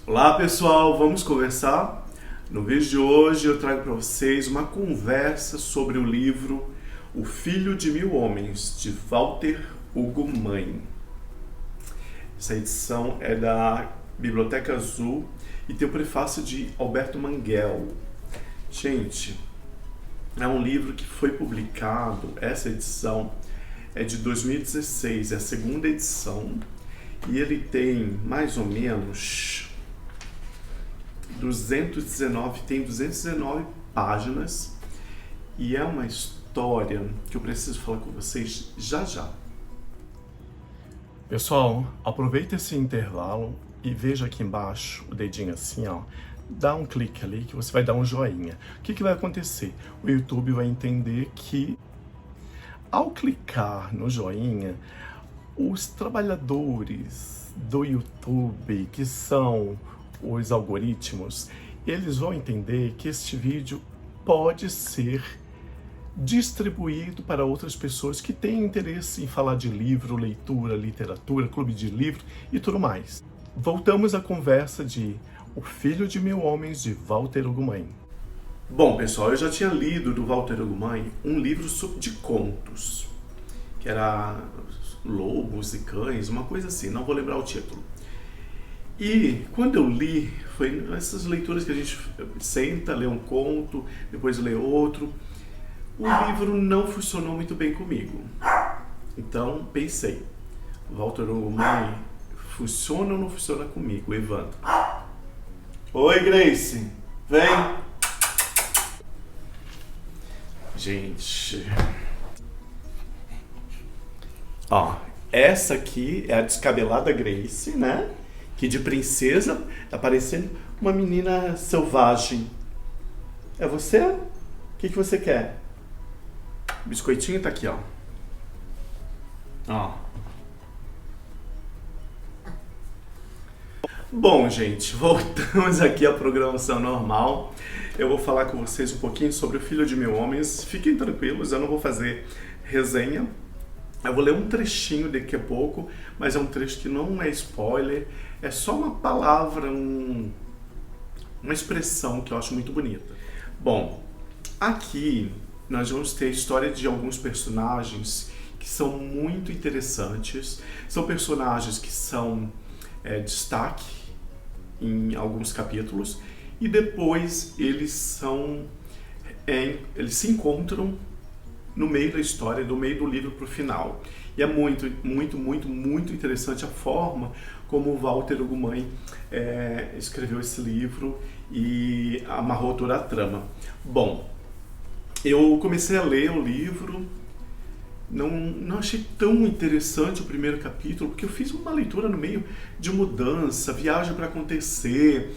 Olá pessoal, vamos conversar? No vídeo de hoje eu trago para vocês uma conversa sobre o livro O Filho de Mil Homens, de Walter Hugo Mãe. Essa edição é da Biblioteca Azul e tem o prefácio de Alberto Manguel. Gente, é um livro que foi publicado, essa edição é de 2016, é a segunda edição, e ele tem mais ou menos 219 páginas e é uma história que eu preciso falar com vocês já já. Pessoal, aproveita esse intervalo e veja aqui embaixo o dedinho assim, ó. Dá um clique ali que você vai dar um joinha. O que vai acontecer? O YouTube vai entender que ao clicar no joinha, os trabalhadores do YouTube, que são os algoritmos, eles vão entender que este vídeo pode ser distribuído para outras pessoas que têm interesse em falar de livro, leitura, literatura, clube de livro e tudo mais. Voltamos à conversa de O Filho de Mil Homens, de Walter Hugo Mãe. Bom, pessoal, eu já tinha lido do Walter Hugo Mãe um livro de contos, que era Lobos e Cães, uma coisa assim, não vou lembrar o título. E quando eu li, foi essas leituras que a gente senta, lê um conto, depois lê outro. O livro não funcionou muito bem comigo. Então pensei, Walter Hugo Mãe, funciona ou não funciona comigo, Evandro? Oi, Grace, vem! Gente, ó, essa aqui é a descabelada Grace, né? Que de princesa tá parecendo uma menina selvagem. É você? O que você quer? O biscoitinho tá aqui, ó. Ó. Bom, gente, voltamos aqui à programação normal. Eu vou falar com vocês um pouquinho sobre O Filho de Mil Homens. Fiquem tranquilos, eu não vou fazer resenha. Eu vou ler um trechinho daqui a pouco, mas é um trecho que não é spoiler, é só uma palavra, uma expressão que eu acho muito bonita. Bom, aqui nós vamos ter a história de alguns personagens que são muito interessantes. São personagens que são destaque em alguns capítulos e depois eles se encontram no meio da história, do meio do livro para o final. E é muito, muito, muito, muito interessante a forma como o Walter Hugo Mãe escreveu esse livro e amarrou toda a trama. Bom, eu comecei a ler o livro, não achei tão interessante o primeiro capítulo, porque eu fiz uma leitura no meio de mudança, viagem para acontecer,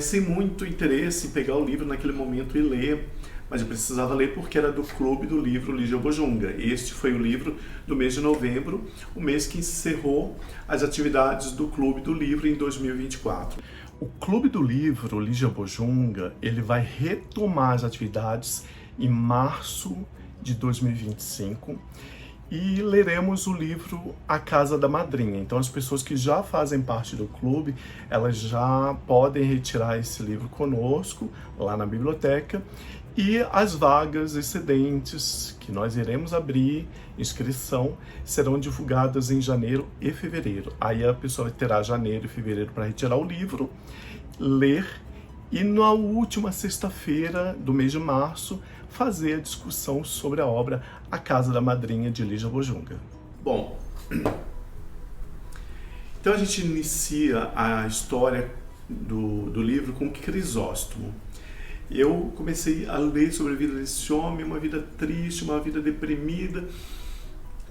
sem muito interesse em pegar o livro naquele momento e ler. Mas eu precisava ler porque era do Clube do Livro Lígia Bojunga. Este foi o livro do mês de novembro, o mês que encerrou as atividades do Clube do Livro em 2024. O Clube do Livro Lígia Bojunga, ele vai retomar as atividades em março de 2025 e leremos o livro A Casa da Madrinha. Então as pessoas que já fazem parte do clube, elas já podem retirar esse livro conosco lá na biblioteca. E as vagas excedentes que nós iremos abrir, inscrição, serão divulgadas em janeiro e fevereiro. Aí a pessoa terá janeiro e fevereiro para retirar o livro, ler e na última sexta-feira do mês de março fazer a discussão sobre a obra A Casa da Madrinha, de Lígia Bojunga. Bom, então a gente inicia a história do livro com Crisóstomo. Eu comecei a ler sobre a vida desse homem, uma vida triste, uma vida deprimida.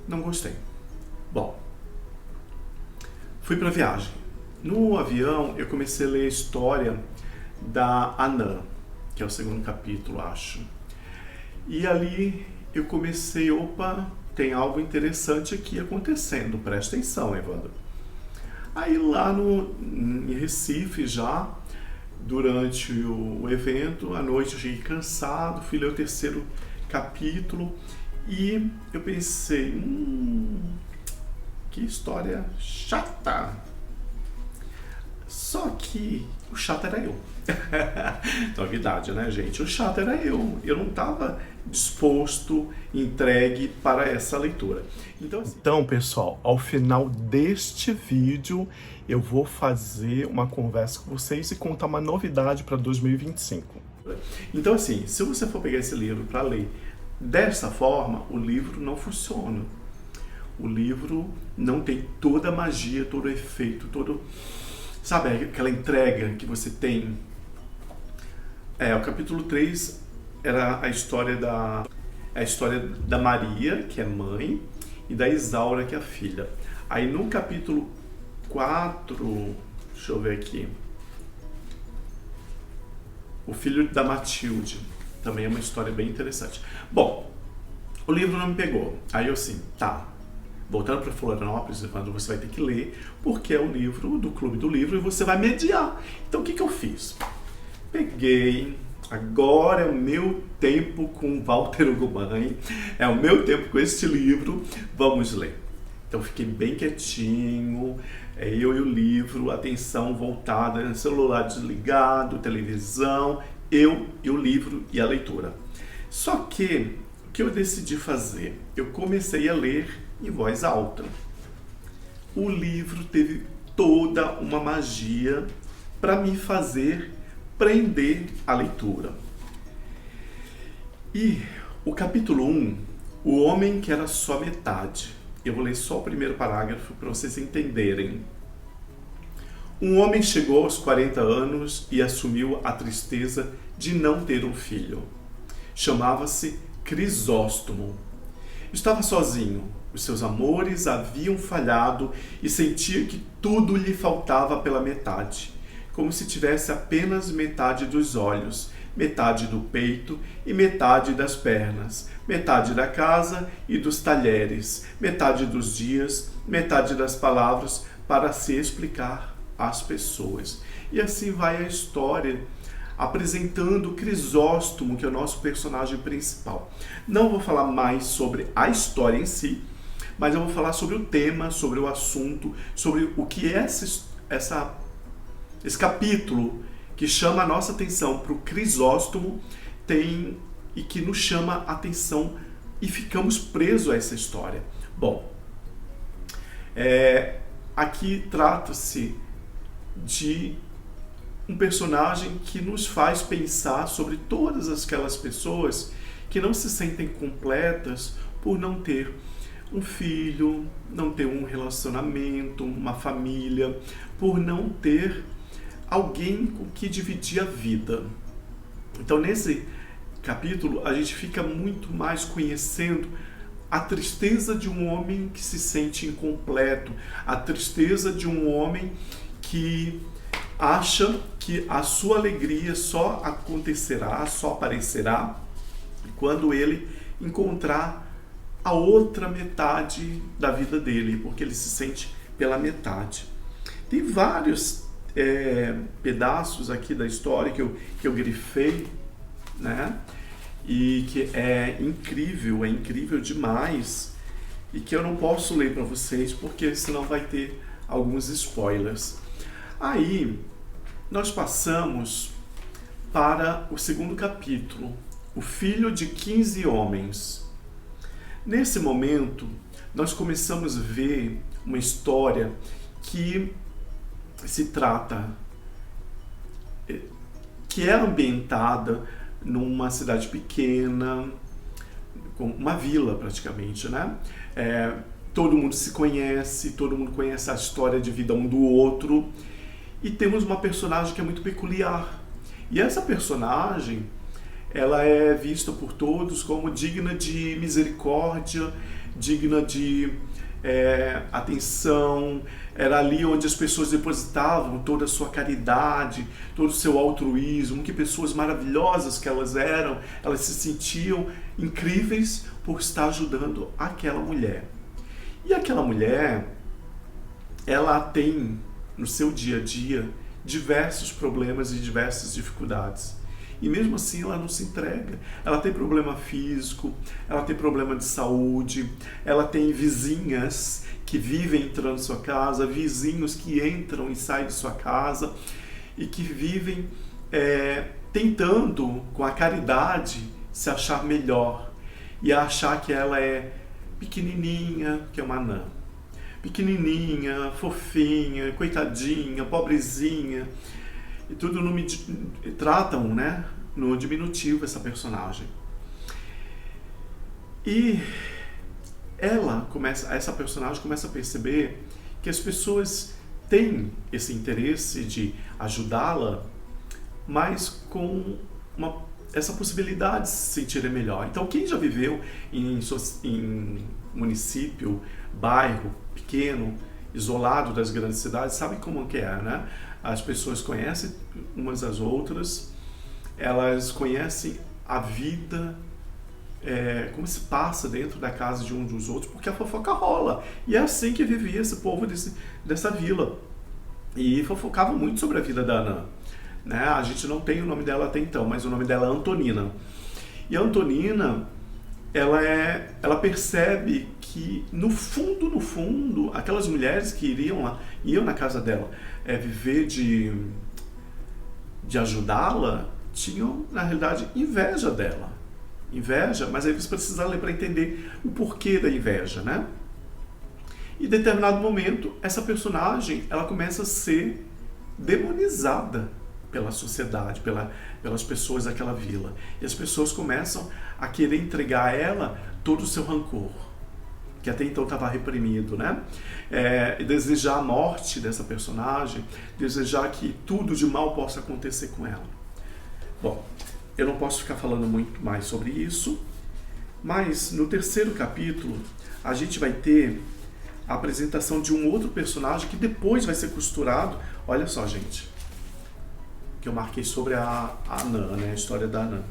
Não gostei. Bom, fui para a viagem. No avião, eu comecei a ler a história da Anã, que é o segundo capítulo, acho. E ali eu comecei, opa, tem algo interessante aqui acontecendo, presta atenção, Evandro. Aí lá em Recife já, durante o evento, à noite eu cheguei cansado, fui ler o terceiro capítulo e eu pensei, que história chata. Só que o chato era eu. Novidade, né, gente? O chato era eu. Eu não estava disposto, entregue para essa leitura. Então, pessoal, ao final deste vídeo, eu vou fazer uma conversa com vocês e contar uma novidade para 2025. Então, assim, se você for pegar esse livro para ler dessa forma, o livro não funciona. O livro não tem toda a magia, todo o efeito, sabe, aquela entrega que você tem. O capítulo 3 era a história da Maria, que é mãe, e da Isaura, que é a filha. Aí no capítulo 4, deixa eu ver aqui, o filho da Matilde, também é uma história bem interessante. Bom, o livro não me pegou. Aí eu assim, tá, voltando para Florianópolis, Evandro, você vai ter que ler, porque é o livro do Clube do Livro e você vai mediar. Então o que eu fiz? Peguei, agora é o meu tempo com Walter Ugumãe, é o meu tempo com este livro, vamos ler. Então fiquei bem quietinho, eu e o livro, atenção voltada, celular desligado, televisão, eu e o livro e a leitura. Só que, o que eu decidi fazer? Eu comecei a ler em voz alta. O livro teve toda uma magia para me fazer prender a leitura. E o capítulo 1, o homem que era só metade. Eu vou ler só o primeiro parágrafo para vocês entenderem. Um homem chegou aos 40 anos e assumiu a tristeza de não ter um filho. Chamava-se Crisóstomo. Estava sozinho. Os seus amores haviam falhado e sentia que tudo lhe faltava pela metade, como se tivesse apenas metade dos olhos, metade do peito e metade das pernas, metade da casa e dos talheres, metade dos dias, metade das palavras para se explicar às pessoas. E assim vai a história, apresentando Crisóstomo, que é o nosso personagem principal. Não vou falar mais sobre a história em si, mas eu vou falar sobre o tema, sobre o assunto, sobre o que é esse capítulo que chama a nossa atenção para o Crisóstomo tem e que nos chama a atenção e ficamos presos a essa história. Bom, aqui trata-se de um personagem que nos faz pensar sobre todas aquelas pessoas que não se sentem completas por não ter um filho, não ter um relacionamento, uma família, por não ter alguém com que dividir a vida. Então, nesse capítulo, a gente fica muito mais conhecendo a tristeza de um homem que se sente incompleto, a tristeza de um homem que acha que a sua alegria só acontecerá, só aparecerá quando ele encontrar a outra metade da vida dele, porque ele se sente pela metade. Tem vários pedaços aqui da história que eu grifei, né? E que é incrível demais, e que eu não posso ler para vocês, porque senão vai ter alguns spoilers. Aí, nós passamos para o segundo capítulo, o filho de 15 homens. Nesse momento, nós começamos a ver uma história que se trata, que é ambientada numa cidade pequena, com uma vila praticamente, né? Todo mundo se conhece, todo mundo conhece a história de vida um do outro, e temos uma personagem que é muito peculiar. E essa personagem, ela é vista por todos como digna de misericórdia, digna de atenção. Era ali onde as pessoas depositavam toda a sua caridade, todo o seu altruísmo, que pessoas maravilhosas que elas eram, elas se sentiam incríveis por estar ajudando aquela mulher. E aquela mulher, ela tem no seu dia a dia diversos problemas e diversas dificuldades. e mesmo assim ela não se entrega. Ela tem problema físico, ela tem problema de saúde, ela tem vizinhas que vivem entrando em sua casa, vizinhos que entram e saem de sua casa e que vivem tentando, com a caridade, se achar melhor e achar que ela é pequenininha, que é uma anã. Pequenininha, fofinha, coitadinha, pobrezinha, e tudo tratam, né, no diminutivo essa personagem. E essa personagem começa a perceber que as pessoas têm esse interesse de ajudá-la, mas com essa possibilidade de se sentirem melhor. Então, quem já viveu em município, bairro pequeno, isolado das grandes cidades, sabe como que é, né? As pessoas conhecem umas às outras, elas conhecem a vida, como se passa dentro da casa de um dos outros, porque a fofoca rola. E é assim que vivia esse povo dessa vila. E fofocava muito sobre a vida da Anã. Né? A gente não tem o nome dela até então, mas o nome dela é Antonina. E a Antonina, ela percebe que no fundo, aquelas mulheres que iam na casa dela viver de ajudá-la, tinham, na realidade, inveja dela. Inveja, mas aí você precisa ler para entender o porquê da inveja, né? E em determinado momento, essa personagem, ela começa a ser demonizada pela sociedade, pelas pessoas daquela vila. E as pessoas começam a querer entregar a ela todo o seu rancor, que até então estava reprimido, né? Desejar a morte dessa personagem, desejar que tudo de mal possa acontecer com ela. Bom, eu não posso ficar falando muito mais sobre isso, mas no terceiro capítulo a gente vai ter a apresentação de um outro personagem que depois vai ser costurado. Olha só, gente, que eu marquei sobre a Anã, né? A história da Anã.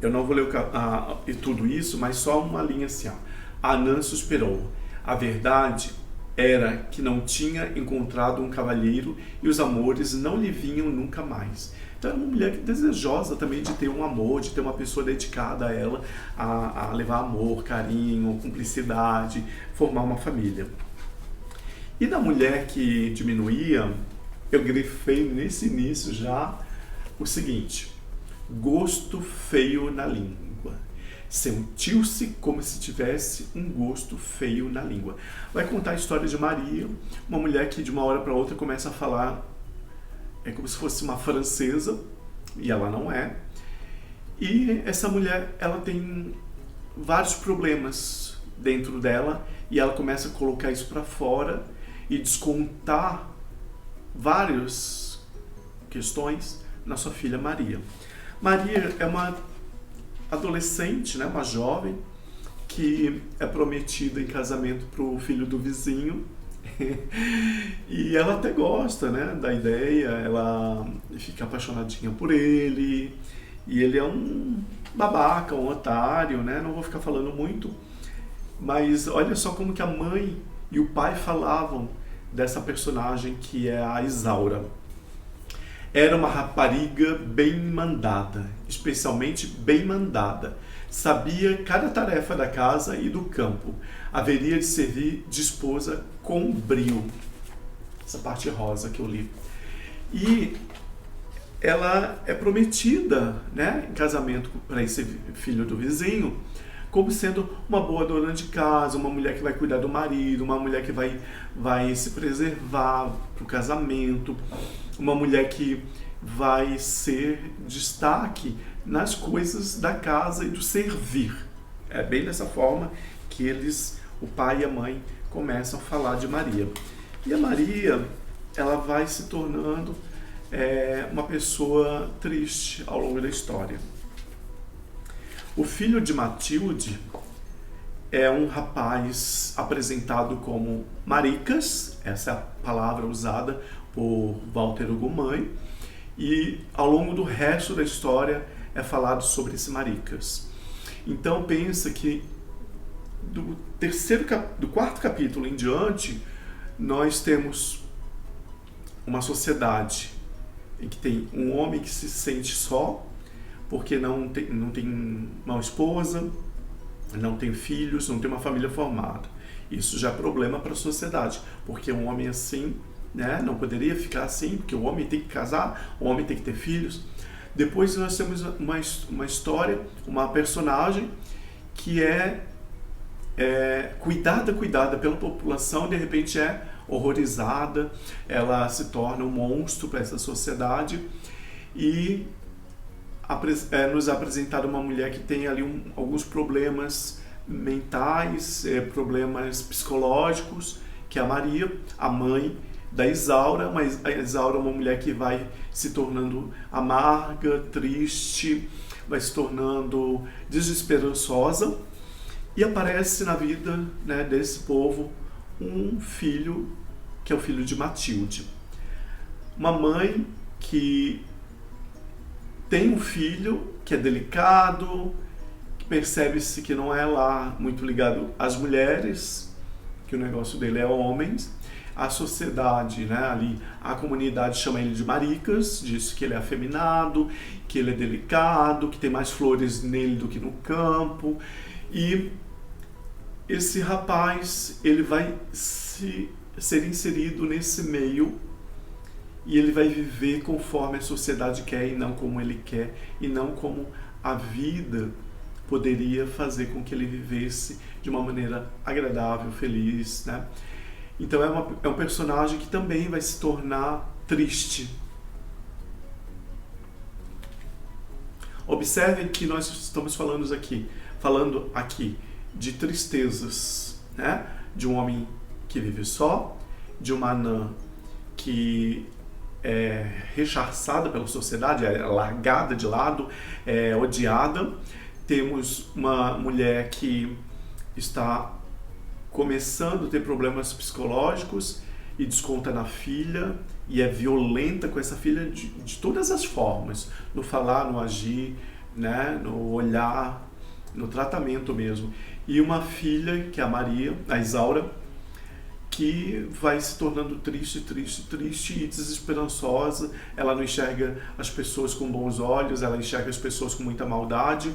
Eu não vou ler tudo isso, mas só uma linha assim, ó. Anã suspirou. A verdade era que não tinha encontrado um cavalheiro e os amores não lhe vinham nunca mais. Então era uma mulher desejosa também de ter um amor, de ter uma pessoa dedicada a ela, a levar amor, carinho, cumplicidade, formar uma família. E da mulher que diminuía, eu grifei nesse início já o seguinte: gosto feio na língua. Sentiu-se como se tivesse um gosto feio na língua. Vai contar a história de Maria, uma mulher que de uma hora para outra começa a falar como se fosse uma francesa, e ela não é. E essa mulher, ela tem vários problemas dentro dela, e ela começa a colocar isso para fora e descontar várias questões na sua filha Maria. Maria é uma adolescente, né, uma jovem, que é prometida em casamento para o filho do vizinho. E ela até gosta, né, da ideia, ela fica apaixonadinha por ele, e ele é um babaca, um otário, né, não vou ficar falando muito, mas olha só como que a mãe e o pai falavam dessa personagem que é a Isaura. Era uma rapariga bem mandada, especialmente bem mandada. Sabia cada tarefa da casa e do campo. Haveria de servir de esposa com brio. Essa parte rosa que eu li. E ela é prometida, né, em casamento para esse filho do vizinho, como sendo uma boa dona de casa, uma mulher que vai cuidar do marido, uma mulher que vai se preservar para o casamento, uma mulher que vai ser destaque nas coisas da casa e do servir. É bem dessa forma que o pai e a mãe, começam a falar de Maria. E a Maria, ela vai se tornando uma pessoa triste ao longo da história. O filho de Matilde é um rapaz apresentado como Maricas, essa é a palavra usada por Walter Hugo Mãe, e ao longo do resto da história é falado sobre esse Maricas. Então pensa que do quarto capítulo em diante, nós temos uma sociedade em que tem um homem que se sente só, porque não tem uma esposa, não tem filhos, não tem uma família formada. Isso já é problema para a sociedade, porque um homem assim, né, não poderia ficar assim, porque o homem tem que casar, o homem tem que ter filhos. Depois nós temos uma história, uma personagem que é cuidada pela população, de repente é horrorizada, ela se torna um monstro para essa sociedade e nos apresentada uma mulher que tem ali alguns problemas mentais, problemas psicológicos, que é a Maria, a mãe da Isaura, mas a Isaura é uma mulher que vai se tornando amarga, triste, vai se tornando desesperançosa, e aparece na vida, né, desse povo um filho, que é o filho de Matilde. Uma mãe que tem um filho que é delicado, que percebe-se que não é lá muito ligado às mulheres, que o negócio dele é homens. A sociedade, né, ali, a comunidade chama ele de maricas, diz que ele é afeminado, que ele é delicado, que tem mais flores nele do que no campo. E esse rapaz, ele vai ser inserido nesse meio e ele vai viver conforme a sociedade quer e não como ele quer, e não como a vida poderia fazer com que ele vivesse de uma maneira agradável, feliz, né? Então é um personagem que também vai se tornar triste. Observem que nós estamos falando aqui de tristezas, né? De um homem que vive só, de uma anã que é rechaçada pela sociedade, é largada de lado, é odiada. Temos uma mulher que está começando a ter problemas psicológicos e desconta na filha, e é violenta com essa filha de todas as formas, no falar, no agir, né, no olhar, no tratamento mesmo. E uma filha, que é a Maria, a Isaura, que vai se tornando triste e desesperançosa. Ela não enxerga as pessoas com bons olhos, ela enxerga as pessoas com muita maldade.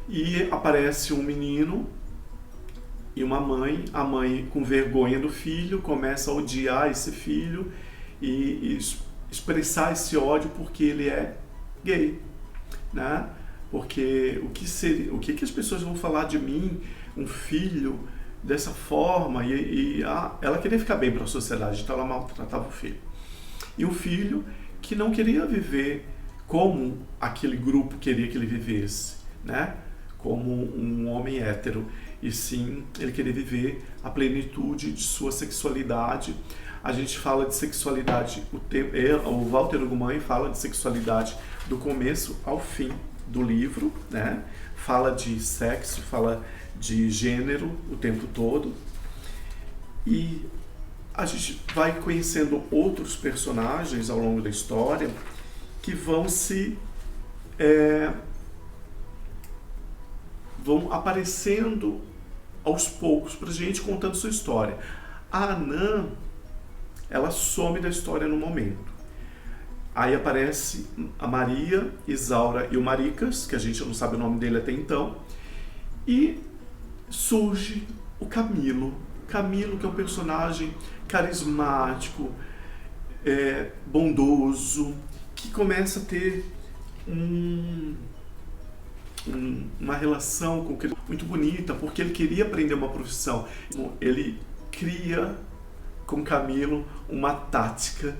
E aparece um menino e uma mãe, a mãe com vergonha do filho, começa a odiar esse filho e expressar esse ódio porque ele é gay, né? Porque o que as pessoas vão falar de mim, um filho dessa forma, ela queria ficar bem para a sociedade, então ela maltratava o filho. E o filho que não queria viver como aquele grupo queria que ele vivesse, né? Como um homem hétero, e sim, ele queria viver a plenitude de sua sexualidade. A gente fala de sexualidade, o Walter Ugumãe fala de sexualidade do começo ao fim do livro, né? Fala de sexo, fala de gênero o tempo todo. E a gente vai conhecendo outros personagens ao longo da história que vão aparecendo aos poucos pra gente, contando sua história. A Anã, ela some da história no momento. Aí aparece a Maria, Isaura e o Maricas, que a gente não sabe o nome dele até então, e surge o Camilo. Camilo, que é um personagem carismático, bondoso, que começa a ter uma relação com ele muito bonita, porque ele queria aprender uma profissão. Ele cria com Camilo uma tática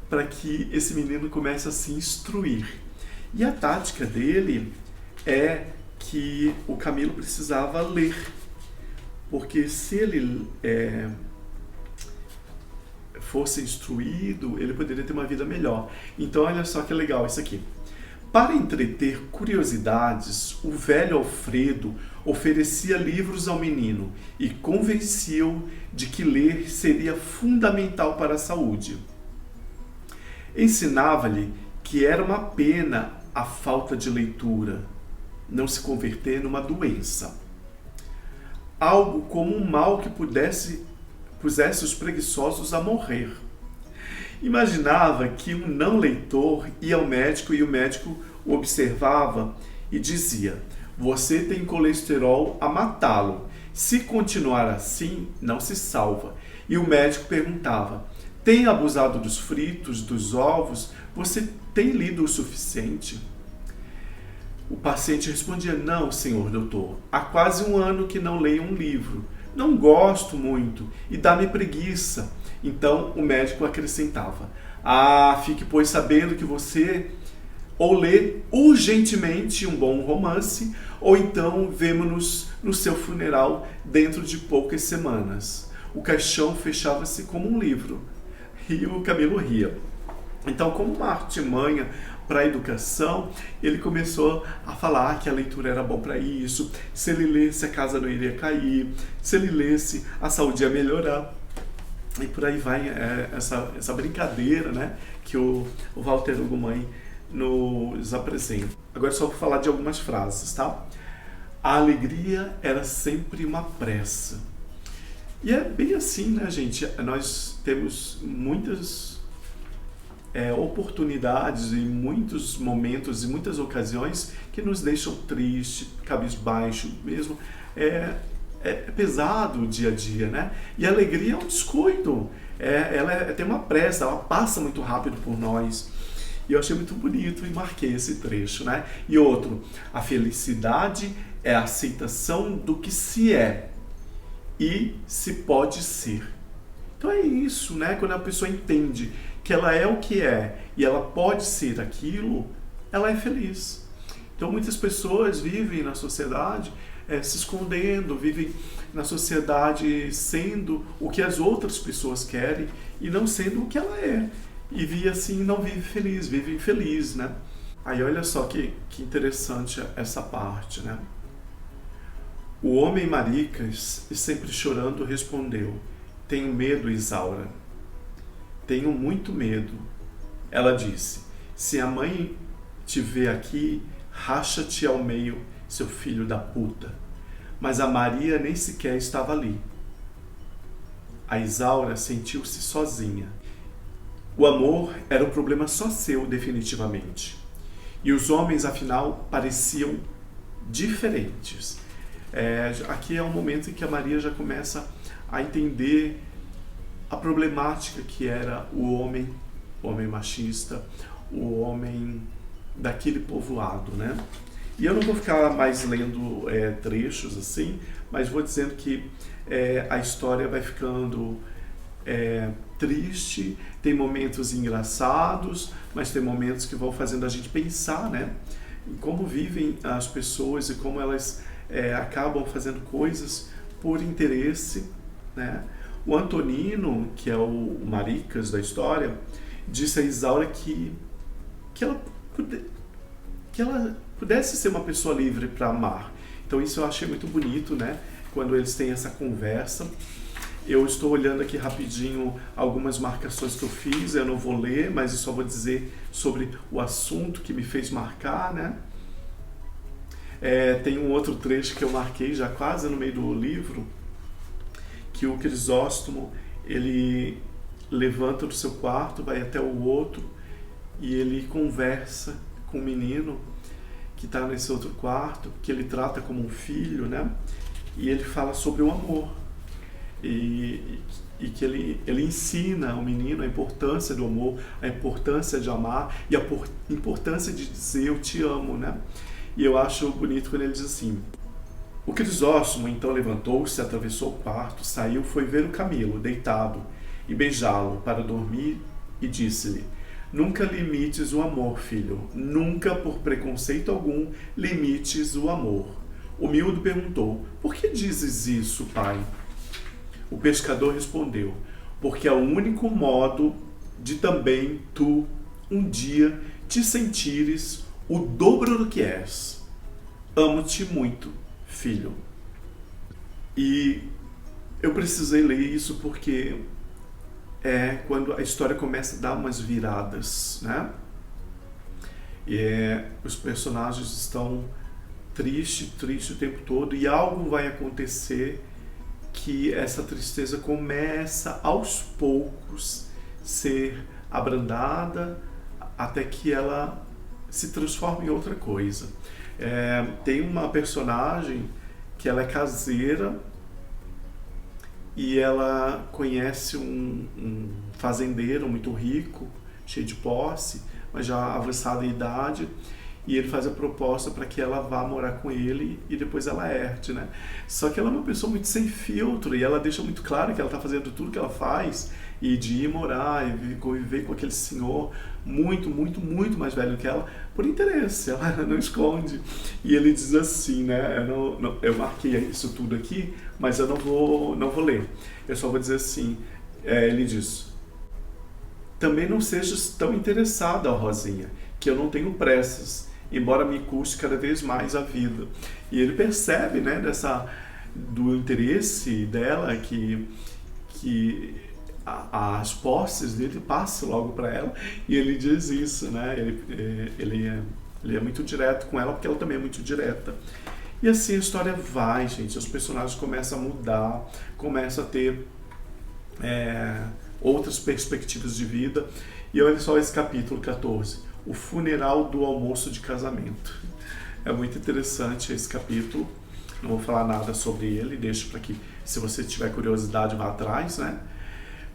para que esse menino comece a se instruir. E a tática dele é que o Camilo precisava ler, porque se ele fosse instruído, ele poderia ter uma vida melhor. Então olha só que legal isso aqui. Para entreter curiosidades, o velho Alfredo oferecia livros ao menino e convencia-o de que ler seria fundamental para a saúde. Ensinava-lhe que era uma pena a falta de leitura, não se converter numa doença. Algo como um mal que pusesse os preguiçosos a morrer. Imaginava que um não leitor ia ao médico e o médico o observava e dizia: você tem colesterol a matá-lo. Se continuar assim, não se salva. E o médico perguntava: tem abusado dos fritos, dos ovos? Você tem lido o suficiente? O paciente respondia: não, senhor doutor, há quase um ano que não leio um livro. Não gosto muito e dá-me preguiça. Então o médico acrescentava: fique pois sabendo que você ou lê urgentemente um bom romance, ou então vemo-nos no seu funeral dentro de poucas semanas. O caixão fechava-se como um livro. E o Camilo ria. Então, como uma artimanha para a educação, ele começou a falar que a leitura era bom para isso, se ele lesse a casa não iria cair, se ele lesse a saúde ia melhorar. E por aí vai essa brincadeira, né, que o Walter Ugumãe nos apresenta. Agora só vou falar de algumas frases, tá? A alegria era sempre uma pressa. E é bem assim, né, gente? Nós temos muitas oportunidades em muitos momentos e muitas ocasiões que nos deixam triste, cabisbaixo mesmo. É pesado o dia a dia, né? E a alegria é um descuido. Ela tem uma pressa, ela passa muito rápido por nós. E eu achei muito bonito e marquei esse trecho, né? E outro: a felicidade é a aceitação do que se é e se pode ser. Então é isso, né? Quando a pessoa entende que ela é o que é e ela pode ser aquilo, ela é feliz. Então muitas pessoas vivem na sociedade se escondendo, vivem na sociedade sendo o que as outras pessoas querem e não sendo o que ela é. E assim não vive feliz, vive infeliz, né? Aí olha só que interessante essa parte, né? O homem Maricas, sempre chorando, respondeu: tenho medo, Isaura. Tenho muito medo. Ela disse: se a mãe te vê aqui, racha-te ao meio, seu filho da puta. Mas a Maria nem sequer estava ali. A Isaura sentiu-se sozinha. O amor era um problema só seu, definitivamente. E os homens, afinal, pareciam diferentes. Aqui é um momento em que a Maria já começa a entender a problemática que era o homem machista, o homem daquele povoado, né? E eu não vou ficar mais lendo trechos assim, mas vou dizendo que a história vai ficando triste, tem momentos engraçados, mas tem momentos que vão fazendo a gente pensar, né? Em como vivem as pessoas e como elas acabam fazendo coisas por interesse, né? O Antonino, que é o Maricas da história, disse a Isaura que ela pudesse ser uma pessoa livre para amar. Então isso eu achei muito bonito, né? Quando eles têm essa conversa. Eu estou olhando aqui rapidinho algumas marcações que eu fiz, eu não vou ler, mas eu só vou dizer sobre o assunto que me fez marcar, né? Tem um outro trecho que eu marquei já quase no meio do livro, que o Crisóstomo, ele levanta do seu quarto, vai até o outro e ele conversa com o menino que está nesse outro quarto, que ele trata como um filho, né? E ele fala sobre o amor e que ele ensina ao menino a importância do amor, a importância de amar e a importância de dizer eu te amo, né? E eu acho bonito quando ele diz assim: o Crisóstomo então levantou-se, atravessou o quarto, saiu, foi ver o Camilo deitado e beijá-lo para dormir e disse-lhe: nunca limites o amor, filho, nunca por preconceito algum limites o amor. O miúdo perguntou: por que dizes isso, pai? O pescador respondeu: porque é o único modo de também tu um dia te sentires o dobro do que és. Amo-te muito, filho. E eu precisei ler isso porque quando a história começa a dar umas viradas, né? Os personagens estão tristes o tempo todo e algo vai acontecer que essa tristeza começa aos poucos ser abrandada, até que ela se transforma em outra coisa. Tem uma personagem que ela é caseira e ela conhece um fazendeiro muito rico, cheio de posse, mas já avançada em idade, e ele faz a proposta para que ela vá morar com ele e depois ela herde, né? Só que ela é uma pessoa muito sem filtro e ela deixa muito claro que ela está fazendo tudo que ela faz e de ir morar e conviver com aquele senhor muito, muito, muito mais velho que ela por interesse, ela não esconde. E ele diz assim, né? Eu marquei isso tudo aqui, mas eu não vou ler. Eu só vou dizer assim, ele diz: também não sejas tão interessada, Rosinha, que eu não tenho pressas, embora me custe cada vez mais a vida. E ele percebe, né, do interesse dela que as posses dele passam logo para ela, e ele diz isso, né? Ele é muito direto com ela, porque ela também é muito direta. E assim a história vai, gente, os personagens começam a mudar, começam a ter outras perspectivas de vida. E olha só esse capítulo 14, o funeral do almoço de casamento. É muito interessante esse capítulo, não vou falar nada sobre ele, deixo para que, se você tiver curiosidade, vá atrás, né?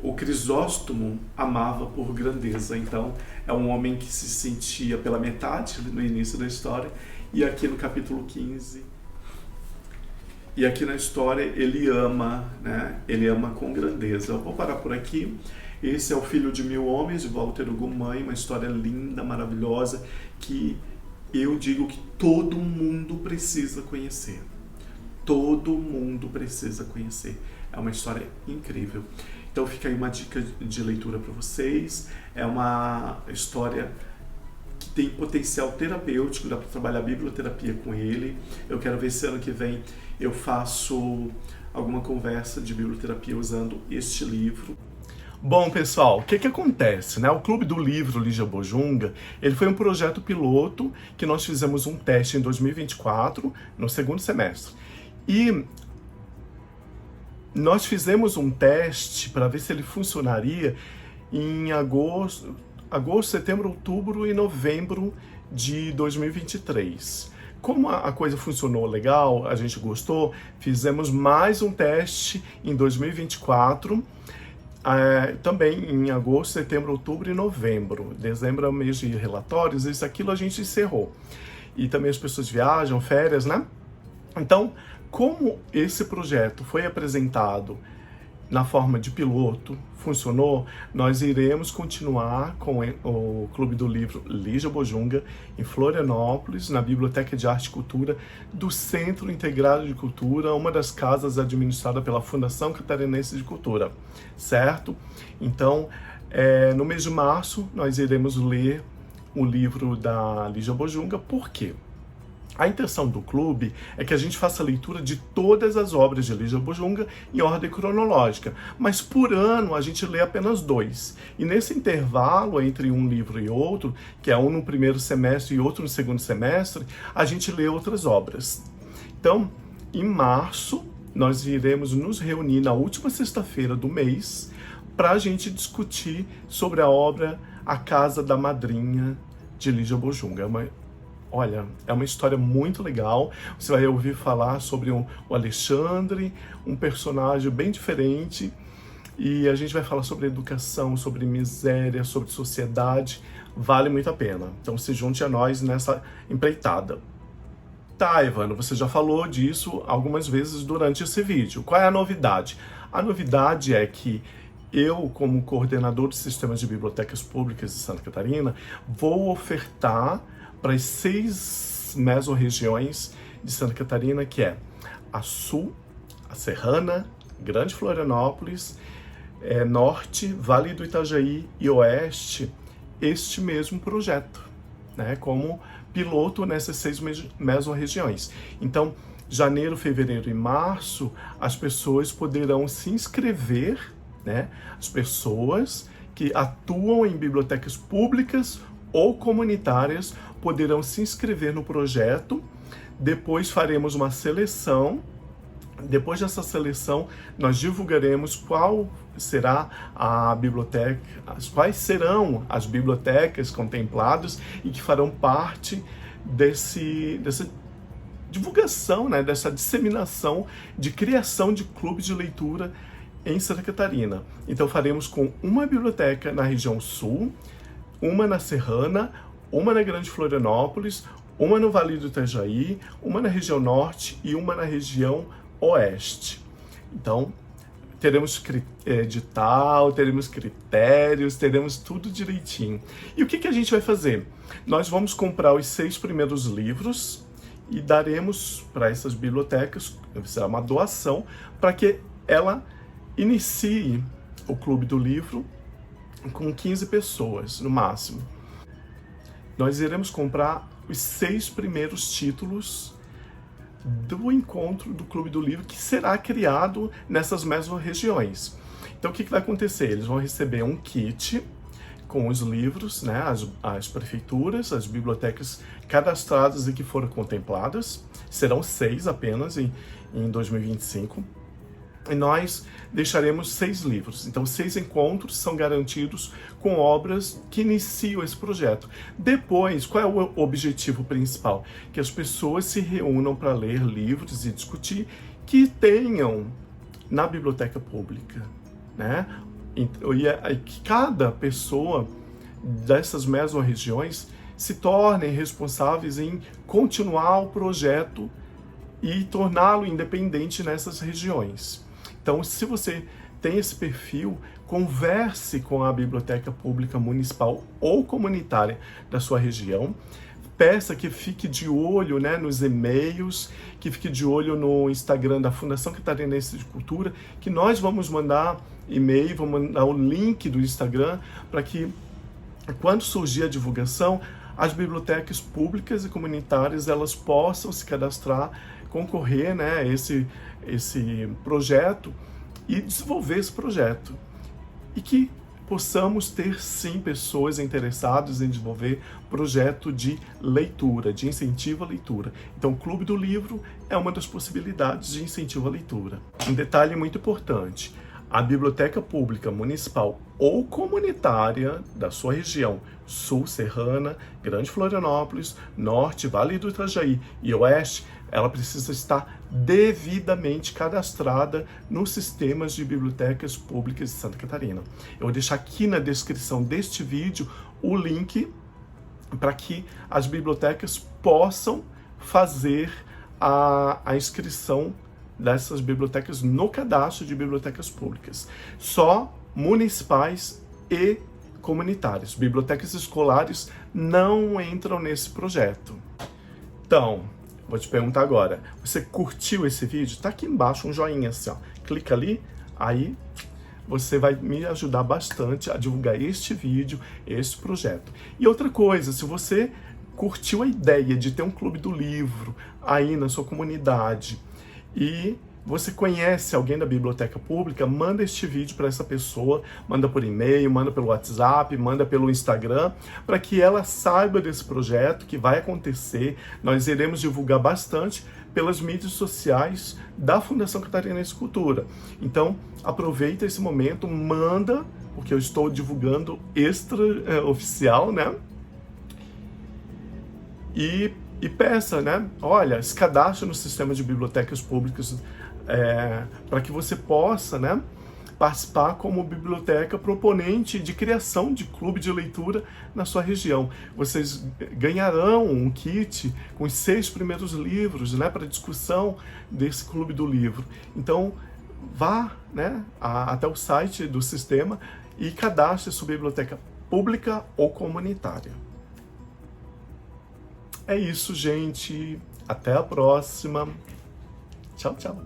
O Crisóstomo amava por grandeza, então é um homem que se sentia pela metade no início da história, e aqui no capítulo 15, e aqui na história ele ama, né? Ele ama com grandeza. Eu vou parar por aqui. Esse é o Filho de Mil Homens, de Walter Hugo Mãe, uma história linda, maravilhosa, que eu digo que todo mundo precisa conhecer. Todo mundo precisa conhecer. É uma história incrível. Então fica aí uma dica de leitura para vocês. É uma história que tem potencial terapêutico, dá para trabalhar biblioterapia com ele. Eu quero ver se ano que vem eu faço alguma conversa de biblioterapia usando este livro. Bom, pessoal, o que acontece, né? O Clube do Livro Lígia Bojunga, ele foi um projeto piloto que nós fizemos um teste em 2024, no segundo semestre. E nós fizemos um teste para ver se ele funcionaria em agosto, setembro, outubro e novembro de 2023. Como a coisa funcionou legal, a gente gostou, fizemos mais um teste em 2024, também em agosto, setembro, outubro e novembro. Dezembro é o mês de relatórios, isso aquilo a gente encerrou. E também as pessoas viajam, férias, né? Então, como esse projeto foi apresentado na forma de piloto, funcionou, nós iremos continuar com o Clube do Livro Lígia Bojunga em Florianópolis, na Biblioteca de Arte e Cultura do Centro Integrado de Cultura, uma das casas administrada pela Fundação Catarinense de Cultura, certo? Então, no mês de março, nós iremos ler o livro da Lígia Bojunga. Por quê? A intenção do clube é que a gente faça a leitura de todas as obras de Lígia Bojunga em ordem cronológica, mas por ano a gente lê apenas 2. E nesse intervalo entre um livro e outro, que é um no primeiro semestre e outro no segundo semestre, a gente lê outras obras. Então, em março, nós iremos nos reunir na última sexta-feira do mês para a gente discutir sobre a obra A Casa da Madrinha de Lígia Bojunga. Olha, é uma história muito legal. Você vai ouvir falar sobre o Alexandre, um personagem bem diferente. E a gente vai falar sobre educação, sobre miséria, sobre sociedade. Vale muito a pena. Então se junte a nós nessa empreitada. Tá, Ivano, você já falou disso algumas vezes durante esse vídeo. Qual é a novidade? A novidade é que eu, como coordenador de sistemas de bibliotecas públicas de Santa Catarina, vou ofertar para as 6 mesorregiões de Santa Catarina, que é a Sul, a Serrana, Grande Florianópolis, Norte, Vale do Itajaí e Oeste, este mesmo projeto, né, como piloto nessas 6 mesorregiões. Então, janeiro, fevereiro e março, as pessoas poderão se inscrever, né, as pessoas que atuam em bibliotecas públicas ou comunitárias poderão se inscrever no projeto. Depois faremos uma seleção Depois dessa seleção, nós divulgaremos qual será a biblioteca, quais serão as bibliotecas contempladas e que farão parte dessa divulgação, né, dessa disseminação de criação de clubes de leitura em Santa Catarina. Então faremos com uma biblioteca na região sul, uma na Serrana, uma na Grande Florianópolis, uma no Vale do Itajaí, uma na região norte e uma na região oeste. Então, teremos edital, teremos critérios, teremos tudo direitinho. E o que a gente vai fazer? Nós vamos comprar os 6 primeiros livros e daremos para essas bibliotecas, será uma doação, para que ela inicie o Clube do Livro com 15 pessoas, no máximo. Nós iremos comprar os 6 primeiros títulos do encontro do Clube do Livro, que será criado nessas mesmas regiões. Então, o que vai acontecer? Eles vão receber um kit com os livros, né, as prefeituras, as bibliotecas cadastradas e que foram contempladas. Serão 6 apenas em 2025. E nós deixaremos 6 livros. Então, 6 encontros são garantidos com obras que iniciam esse projeto. Depois, qual é o objetivo principal? Que as pessoas se reúnam para ler livros e discutir, que tenham na biblioteca pública, né? E que cada pessoa dessas mesmas regiões se tornem responsáveis em continuar o projeto e torná-lo independente nessas regiões. Então, se você tem esse perfil, converse com a biblioteca pública municipal ou comunitária da sua região, peça que fique de olho, né, nos e-mails, que fique de olho no Instagram da Fundação Catarinense de Cultura, que nós vamos mandar e-mail, vamos mandar o link do Instagram para que, quando surgir a divulgação, as bibliotecas públicas e comunitárias elas possam se cadastrar, concorrer, né, a esse projeto e desenvolver esse projeto. E que possamos ter, sim, pessoas interessadas em desenvolver projeto de leitura, de incentivo à leitura. Então, o Clube do Livro é uma das possibilidades de incentivo à leitura. Um detalhe muito importante: a biblioteca pública municipal ou comunitária da sua região, Sul, Serrana, Grande Florianópolis, Norte, Vale do Itajaí e Oeste, ela precisa estar devidamente cadastrada nos sistemas de bibliotecas públicas de Santa Catarina. Eu vou deixar aqui na descrição deste vídeo o link para que as bibliotecas possam fazer a inscrição dessas bibliotecas no cadastro de bibliotecas públicas. Só municipais e comunitárias. Bibliotecas escolares não entram nesse projeto. Então, vou te perguntar agora, você curtiu esse vídeo? Tá aqui embaixo um joinha assim, ó. Clica ali, aí você vai me ajudar bastante a divulgar este vídeo, este projeto. E outra coisa, se você curtiu a ideia de ter um clube do livro aí na sua comunidade e você conhece alguém da biblioteca pública, manda este vídeo para essa pessoa, manda por e-mail, manda pelo WhatsApp, manda pelo Instagram, para que ela saiba desse projeto que vai acontecer. Nós iremos divulgar bastante pelas mídias sociais da Fundação Catarinense de Cultura. Então, aproveita esse momento, manda, porque eu estou divulgando extra oficial, né? E peça, né? Olha, se cadastre no sistema de bibliotecas públicas para que você possa, né, participar como biblioteca proponente de criação de clube de leitura na sua região. Vocês ganharão um kit com os 6 primeiros livros, né, para discussão desse clube do livro. Então, vá, né, até o site do sistema e cadastre sua biblioteca pública ou comunitária. É isso, gente. Até a próxima. Tchau, tchau.